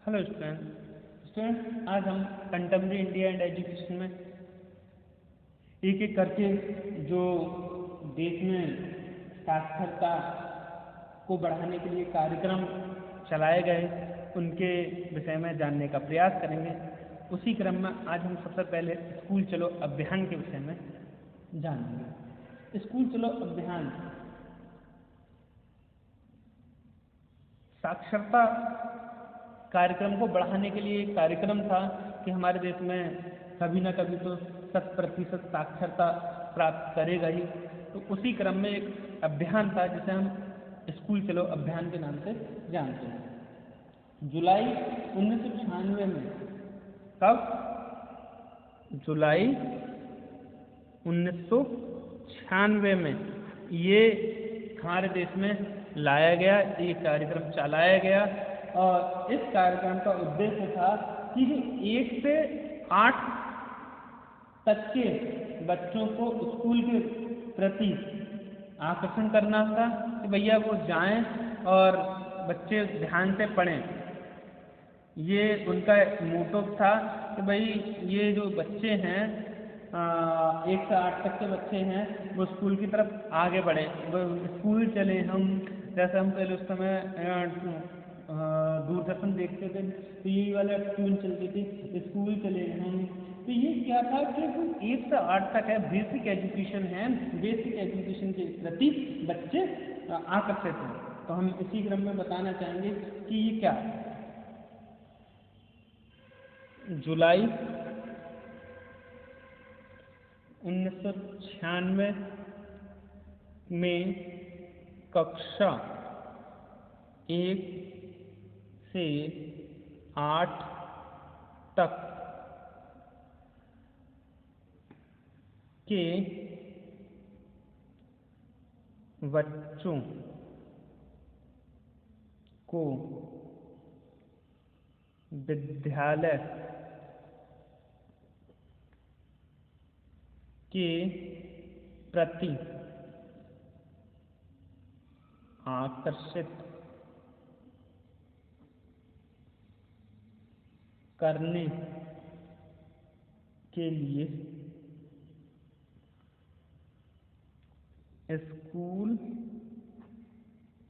Hello student आज हम contemporary India and education में एक एक करके जो देश में साक्षरता को बढ़ाने के लिए कार्यक्रम चलाए गए उनके विषय में जानने का प्रयास करेंगे। उसी क्रम में आज हम सबसे पहले स्कूल चलो अभियान के विषय में जानेंगे। स्कूल चलो अभियान साक्षरता कार्यक्रम को बढ़ाने के लिए एक कार्यक्रम था कि हमारे देश में कभी ना कभी तो 100% साक्षरता प्राप्त करेगा ही। तो उसी क्रम में एक अभियान था जिसे हम स्कूल चलो अभियान के नाम से जानते हैं। जुलाई 1996 में, कब? जुलाई 1996 में ये हमारे देश में लाया गया, ये कार्यक्रम चलाया गया और इस कार्यक्रम का उद्देश्य था कि 1 से 8 तक के बच्चों को स्कूल के प्रति आकर्षण करना था कि भैया वो जाएं और बच्चे ध्यान से पढ़ें। ये उनका मोटो था कि भाई ये जो बच्चे हैं 1 से 8 तक के बच्चे हैं वो स्कूल की तरफ आगे बढ़े, स्कूल चले। हम जैसे हम पहले उस समय दूरदर्शन देखते थे तो यही वाला ट्यून चलती थी, स्कूल चले हम। तो ये क्या था कि 1 से 8 तक है, बेसिक एजुकेशन है, बेसिक एजुकेशन के प्रति बच्चे आकर्षित हैं। तो हम इसी क्रम में बताना चाहेंगे कि ये क्या है। जुलाई 1996 में कक्षा 1 से 8 तक के बच्चों को विद्यालय के प्रति आकर्षित करने के लिए स्कूल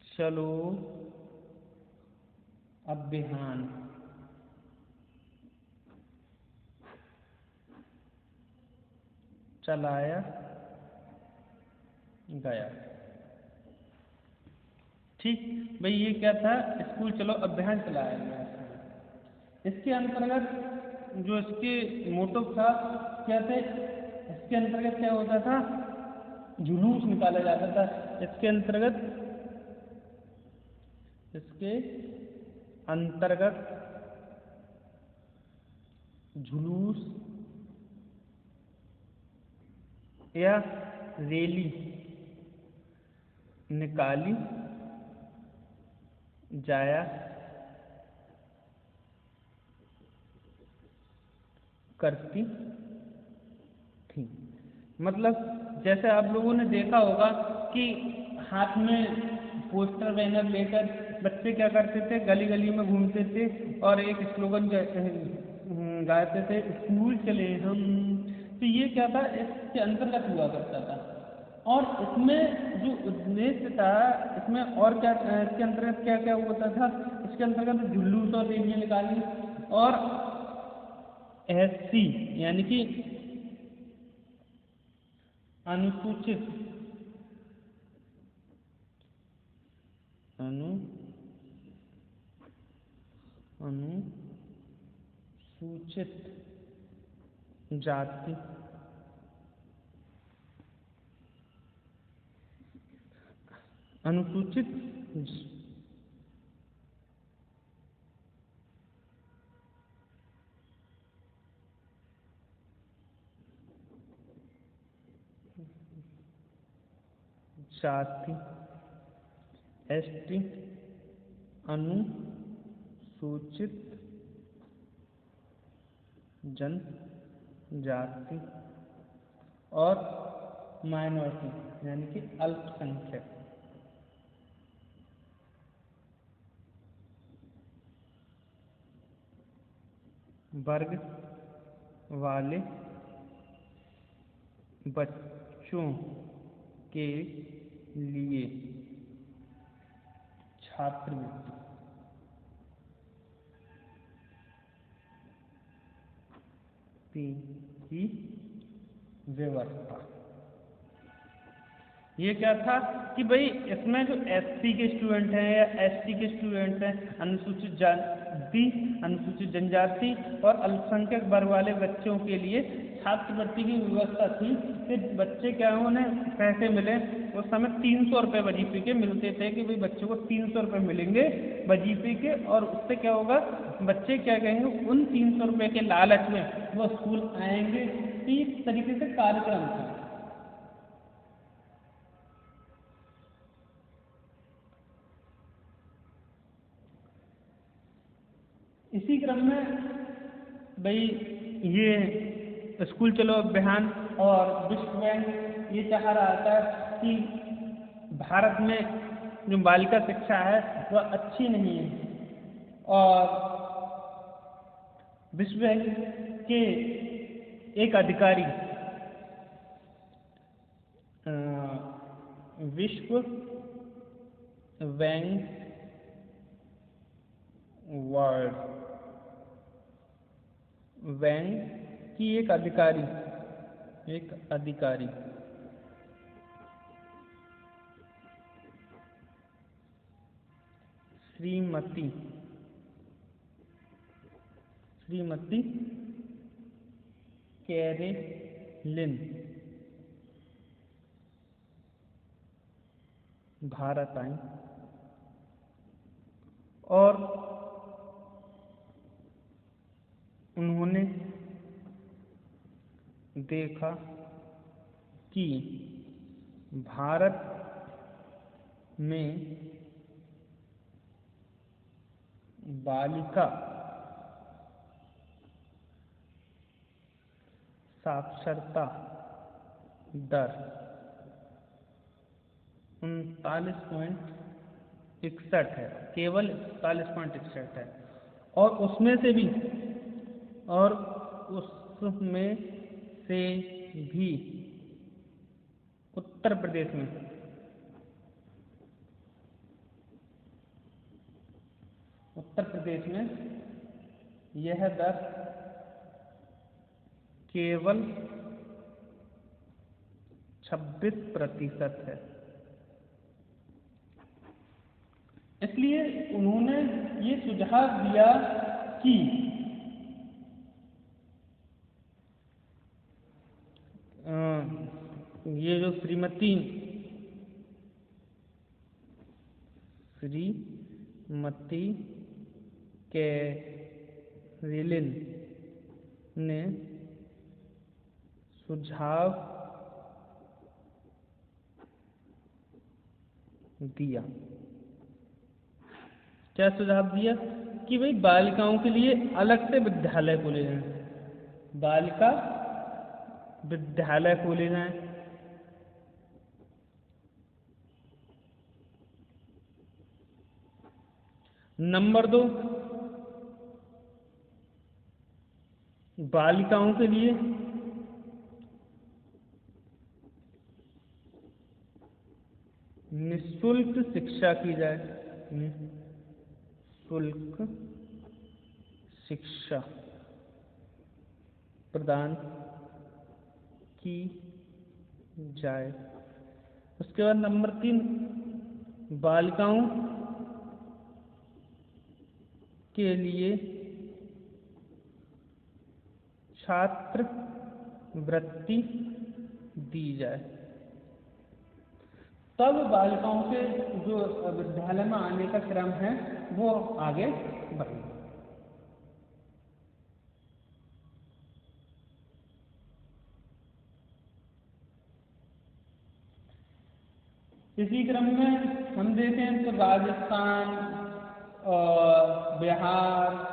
चलो अभियान चलाया गया। ठीक भाई, ये क्या था? स्कूल चलो अभियान चलाया गया। इसके अंतर्गत जो इसके मोटिव था क्या थे? इसके अंतर्गत क्या होता था? जुलूस निकाला जाता था। इसके अंतर्गत जुलूस या रैली निकाली जाया करती थी। मतलब जैसे आप लोगों ने देखा होगा कि हाथ में पोस्टर बैनर लेकर बच्चे क्या करते थे, गली गली में घूमते थे और एक स्लोगन गाते थे, स्कूल चले हम। तो ये क्या था? इसके अंतर्गत हुआ करता था। और इसमें जो उद्देश्य था, इसमें और क्या इसके अंतर्गत क्या क्या होता था? इसके अंतर्गत जुलूस और रैलियां निकाली और SC यानी कि अनुसूचित जाति अनुसूचित जाति ST अनुसूचित जनजाति और माइनॉरिटी यानी कि अल्पसंख्यक वर्ग वाले बच्चों के लिए छात्रवृत्ति की व्यवस्था। ये क्या था कि भाई इसमें जो एससी के स्टूडेंट हैं या एसटी के स्टूडेंट हैं, अनुसूचित जाति, अनुसूचित जनजाति और अल्पसंख्यक वर्ग वाले बच्चों के लिए छात्रवृत्ति की व्यवस्था थी कि बच्चे क्या उन्हें पैसे मिले। उस समय 300 रुपये वजीफे के मिलते थे कि भाई बच्चों को 300 रुपये मिलेंगे वजीफे के, और उससे क्या होगा, बच्चे क्या कहेंगे, उन 300 रुपये के लालच में वो स्कूल आएंगे। इस तरीके से कार्यक्रम था। इसी क्रम में भाई ये स्कूल चलो अभियान और विश्व बैंक ये चाह रहा था कि भारत में जो बालिका शिक्षा है वह अच्छी नहीं है, और विश्व बैंक के एक अधिकारी विश्व बैंक वर्ल्ड बैंक की एक अधिकारी श्रीमती कैरेलिन भारत आई और उन्होंने देखा कि भारत में बालिका साक्षरता दर 39.61 है, केवल 39.61 है, और उसमें से भी उत्तर प्रदेश में यह दर केवल 26% है। इसलिए उन्होंने ये सुझाव दिया कि ये जो श्रीमती कैरेलिन ने सुझाव दिया, क्या सुझाव दिया कि भाई बालिकाओं के लिए अलग से विद्यालय खोले जाएं, बालिका विद्यालय खोले जाएं। नंबर 2, बालिकाओं के लिए निःशुल्क शिक्षा की जाए, निःशुल्क शिक्षा प्रदान की जाए। उसके बाद नंबर 3, बालिकाओं के लिए छात्रवृत्ति दी जाए, तब बालिकाओं के जो विद्यालय में आने का क्रम है वो आगे बढ़ेगा। इसी क्रम में हम देखें तो राजस्थान और बिहार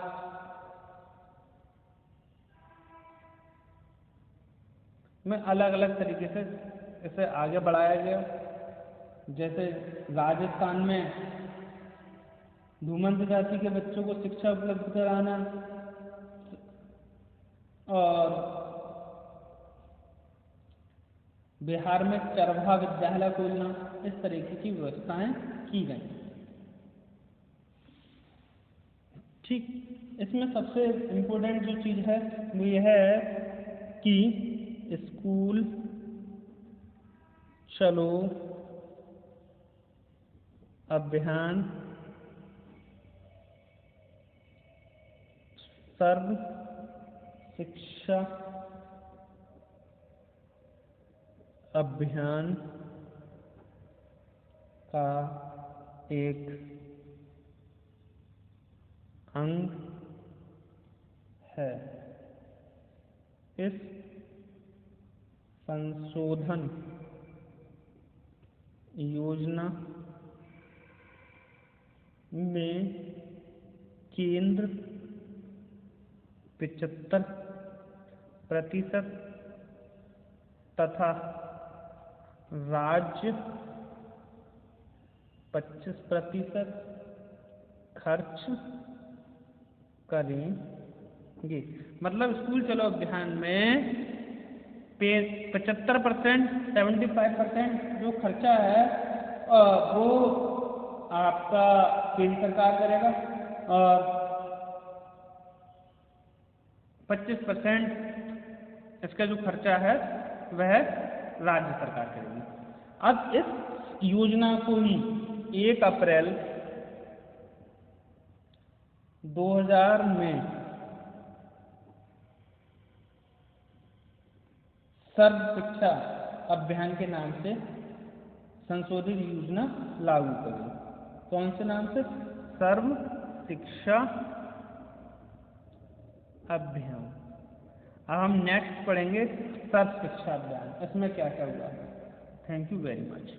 में अलग अलग तरीके से इसे आगे बढ़ाया गया। जैसे राजस्थान में धूमंत जाति के बच्चों को शिक्षा उपलब्ध कराना, और बिहार में चरवाहा विद्यालय खोलना, इस तरीके की व्यवस्थाएं की गई। ठीक, इसमें सबसे इम्पोर्टेंट जो चीज़ है वो यह है कि स्कूल चलो अभियान सर्व शिक्षा अभियान का एक अंग है। इस संशोधन योजना में केंद्र 75% तथा राज्य 25% खर्च करेंगे। मतलब स्कूल चलो अभियान में 75%, 75% जो खर्चा है वो आपका केंद्र सरकार करेगा और 25% इसका जो खर्चा है वह राज्य सरकार करेगी। अब इस योजना को ही 1 अप्रैल 2000 में सर्व शिक्षा अभियान के नाम से संशोधित योजना लागू करें। कौन से नाम से? सर्व शिक्षा अभियान। अब हम नेक्स्ट पढ़ेंगे सर्व शिक्षा अभियान, इसमें क्या क्या हुआ है। Thank you very much.